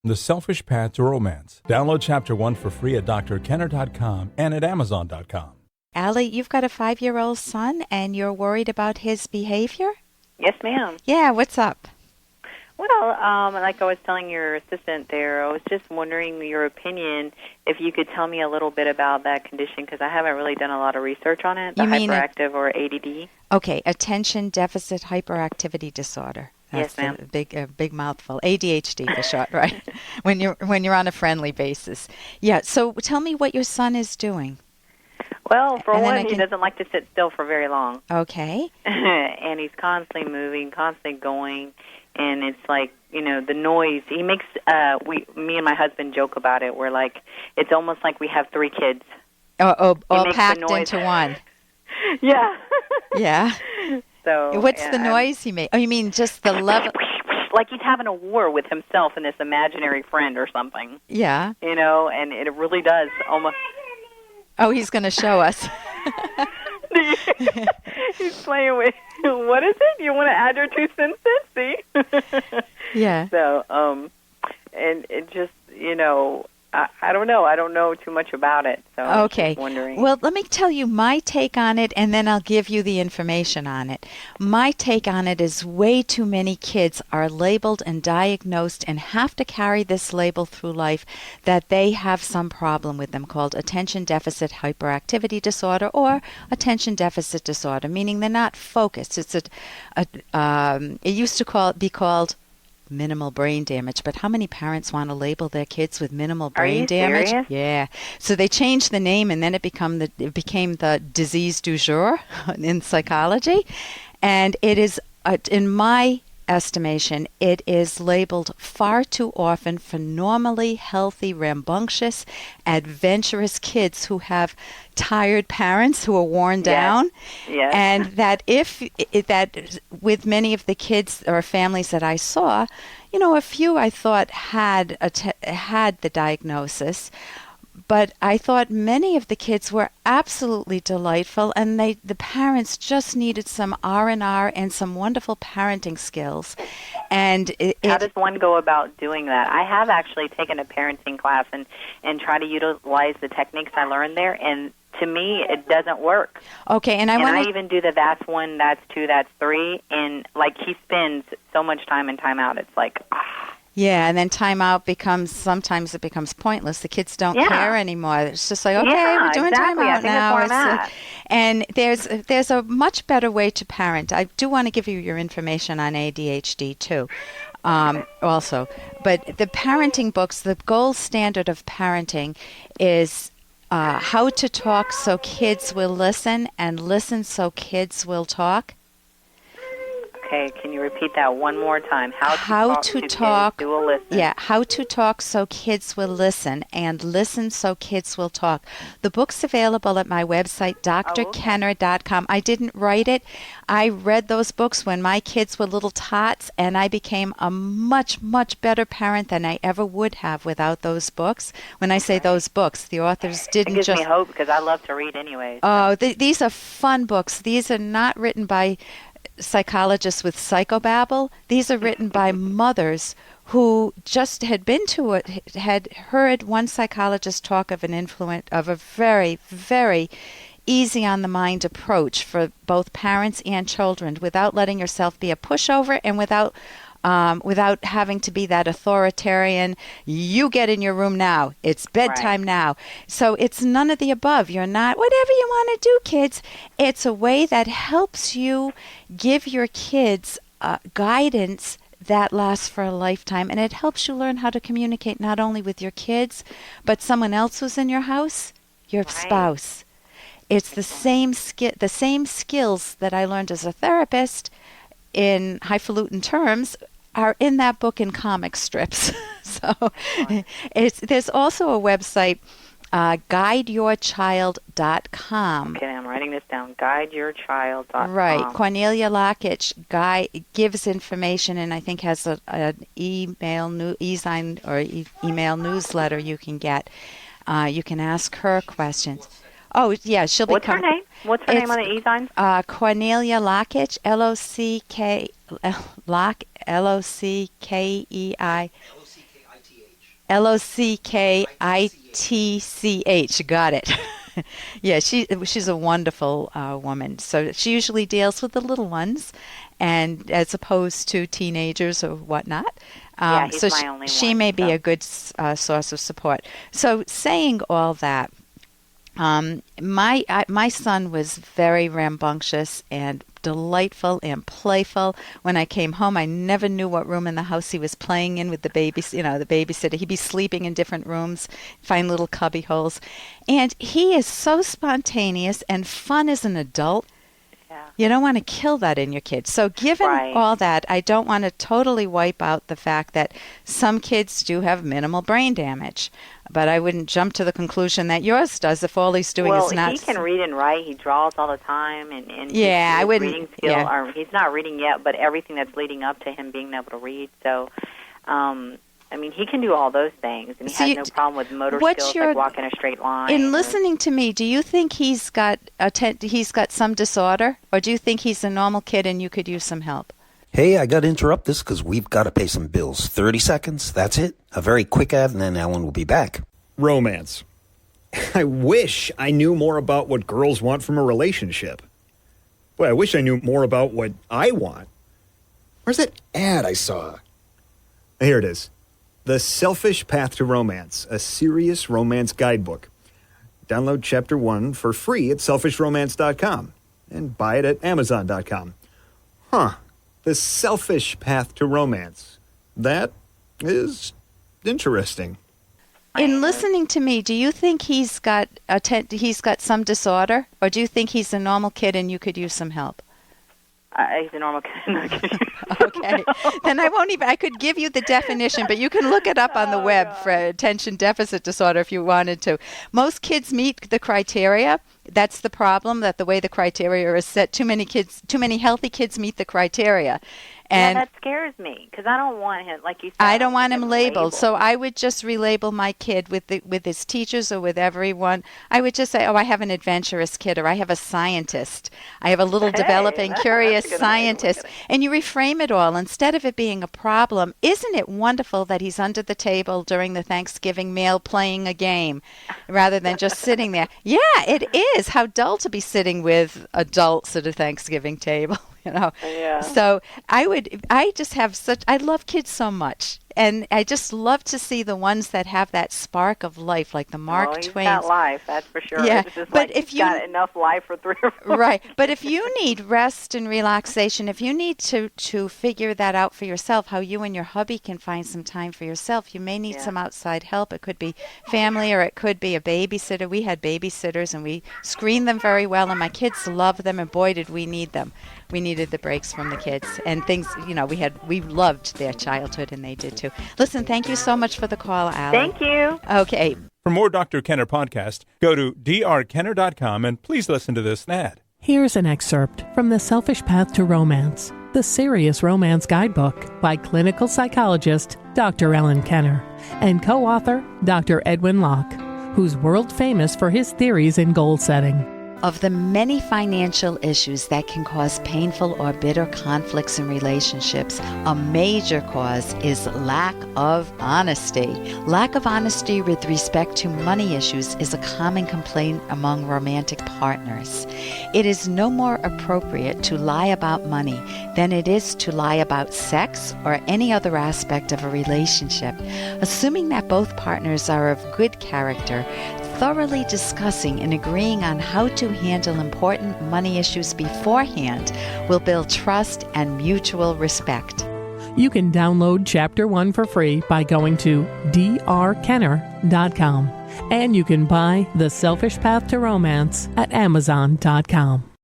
The Selfish Path to Romance. Download Chapter 1 for free at drkenner.com and at amazon.com. Allie, you've got a 5-year-old son, and you're worried about his behavior? Yes, ma'am. Yeah, what's up? Well, like I was telling your assistant there, I was just wondering your opinion, if you could tell me a little bit about that condition, because I haven't really done a lot of research on it, the hyperactive or ADD. Okay, attention deficit hyperactivity disorder. That's yes, ma'am. A big mouthful. ADHD for short, right? when you're on a friendly basis. Yeah. So tell me what your son is doing. Well, for one, he doesn't like to sit still for very long. Okay. And he's constantly moving, constantly going, and it's like, the noise. He makes me and my husband joke about it. We're like, it's almost like we have 3 kids. All packed into one. Yeah. Yeah. So what's the noise he makes? Oh, you mean just the level? Like he's having a war with himself and this imaginary friend or something. Yeah. And it really does almost. Oh, he's going to show us. He's playing with. What is it? You want to add your 2 cents in? See? Yeah. So, and it just, I don't know. I don't know too much about it. So okay. I'm just wondering. Well, let me tell you my take on it, and then I'll give you the information on it. My take on it is way too many kids are labeled and diagnosed and have to carry this label through life that they have some problem with them called attention deficit hyperactivity disorder or attention deficit disorder, meaning they're not focused. It's it used to be called minimal brain damage, but how many parents want to label their kids with minimal brain damage? Serious? Yeah. So they changed the name, and then it became the disease du jour in psychology, and it is, in my estimation, it is labeled far too often for normally healthy, rambunctious, adventurous kids who have tired parents who are worn down. Yes. And that that with many of the kids or families that I saw, a few I thought had the diagnosis, but I thought many of the kids were absolutely delightful, and the parents just needed some R&R and some wonderful parenting skills. And how does one go about doing that? I have actually taken a parenting class and try to utilize the techniques I learned there, and to me, it doesn't work. Okay, and I even do the that's 1, that's 2, that's 3, and like he spends so much time in time out. It's like, Yeah, and then timeout sometimes it becomes pointless. The kids don't care anymore. It's just like, okay, we're doing timeout now. And there's a much better way to parent. I do want to give you your information on ADHD too, also. But the parenting books, the gold standard of parenting is How to Talk So Kids Will Listen and Listen So Kids Will Talk. Okay, can you repeat that one more time? How to talk. Kids will listen. Yeah, How to Talk So Kids Will Listen and Listen So Kids Will Talk. The book's available at my website, drkenner.com. I didn't write it. I read those books when my kids were little tots, and I became a much, much better parent than I ever would have without those books. When I say those books, the authors didn't just... It gives me hope because I love to read anyway. So. Oh, these are fun books. These are not written by psychologists with psychobabble. These are written by mothers who just had heard one psychologist talk of a very, very easy on the mind approach for both parents and children, without letting yourself be a pushover and without having to be that authoritarian, you get in your room now, it's bedtime now. So it's none of the above. You're not, whatever you want to do, kids. It's a way that helps you give your kids guidance that lasts for a lifetime, and it helps you learn how to communicate not only with your kids, but someone else who's in your house, your spouse. It's the same skills that I learned as a therapist in highfalutin terms are in that book in comic strips. So there's also a website, guideyourchild.com. Okay, I'm writing this down, guideyourchild.com. Right. Cornelia Lockitch gives information, and I think has an email email newsletter you can get. You can ask her questions. Oh, yeah, she'll be... What's her name? What's her name on the e-sign? Cornelia Lockitch, Lockei. Lockitch. Got it. Yeah, she's a wonderful woman. So she usually deals with the little ones, and as opposed to teenagers or whatnot. He's so my only she one, may be a good source of support. So saying all that, my son was very rambunctious and delightful and playful. When I came home, I never knew what room in the house he was playing in with the babysitter. He'd be sleeping in different rooms, find little cubby holes. And he is so spontaneous and fun as an adult. Yeah. You don't want to kill that in your kids. So given all that, I don't want to totally wipe out the fact that some kids do have minimal brain damage. But I wouldn't jump to the conclusion that yours does if all he's doing is not... Well, he can read and write. He draws all the time. And I wouldn't... Reading skill, he's not reading yet, but everything that's leading up to him being able to read. So, he can do all those things. And he has no problem with motor skills, like walking a straight line. In listening to me, do you think he's got some disorder? Or do you think he's a normal kid and you could use some help? Hey, I got to interrupt this because we've got to pay some bills. 30 seconds, that's it. A very quick ad, and then Ellen will be back. Romance. I wish I knew more about what girls want from a relationship. Boy, I wish I knew more about what I want. Where's that ad I saw? Here it is. The Selfish Path to Romance, a serious romance guidebook. Download Chapter 1 for free at selfishromance.com and buy it at amazon.com. The Selfish Path to Romance. That is interesting. In listening to me, do you think he's got some disorder? Or do you think he's a normal kid and you could use some help? He's a normal kid. Okay. Then I could give you the definition, but you can look it up on the web for attention deficit disorder if you wanted to. Most kids meet the criteria. That's the problem, that the way the criteria is set, too many healthy kids meet the criteria. And that scares me because I don't want him, like you said. I don't want him labeled. So I would just relabel my kid with his teachers or with everyone. I would just say, I have an adventurous kid, or I have a scientist. I have a little developing, curious scientist. And you reframe it all. Instead of it being a problem, isn't it wonderful that he's under the table during the Thanksgiving meal playing a game rather than just sitting there? Yeah, it is. How dull to be sitting with adults at a Thanksgiving table. Yeah. So I love kids so much. And I just love to see the ones that have that spark of life, like the Mark Twain. He's got life, that's for sure. Yeah, it's just but if he's got enough life for 3 or 4. Right, but if you need rest and relaxation, if you need to figure that out for yourself, how you and your hubby can find some time for yourself, you may need some outside help. It could be family, or it could be a babysitter. We had babysitters, and we screened them very well, and my kids loved them, and boy, did we need them. We needed the breaks from the kids and things. We loved their childhood, and they did too. Listen, thank you so much for the call, Alan. Thank you. Okay. For more Dr. Kenner podcast, go to drkenner.com and please listen to this ad. Here's an excerpt from The Selfish Path to Romance, the Serious Romance Guidebook by clinical psychologist Dr. Ellen Kenner and co-author Dr. Edwin Locke, who's world famous for his theories in goal setting. Of the many financial issues that can cause painful or bitter conflicts in relationships, a major cause is lack of honesty. Lack of honesty with respect to money issues is a common complaint among romantic partners. It is no more appropriate to lie about money than it is to lie about sex or any other aspect of a relationship. Assuming that both partners are of good character, thoroughly discussing and agreeing on how to handle important money issues beforehand will build trust and mutual respect. You can download Chapter 1 for free by going to drkenner.com. And you can buy The Selfish Path to Romance at amazon.com.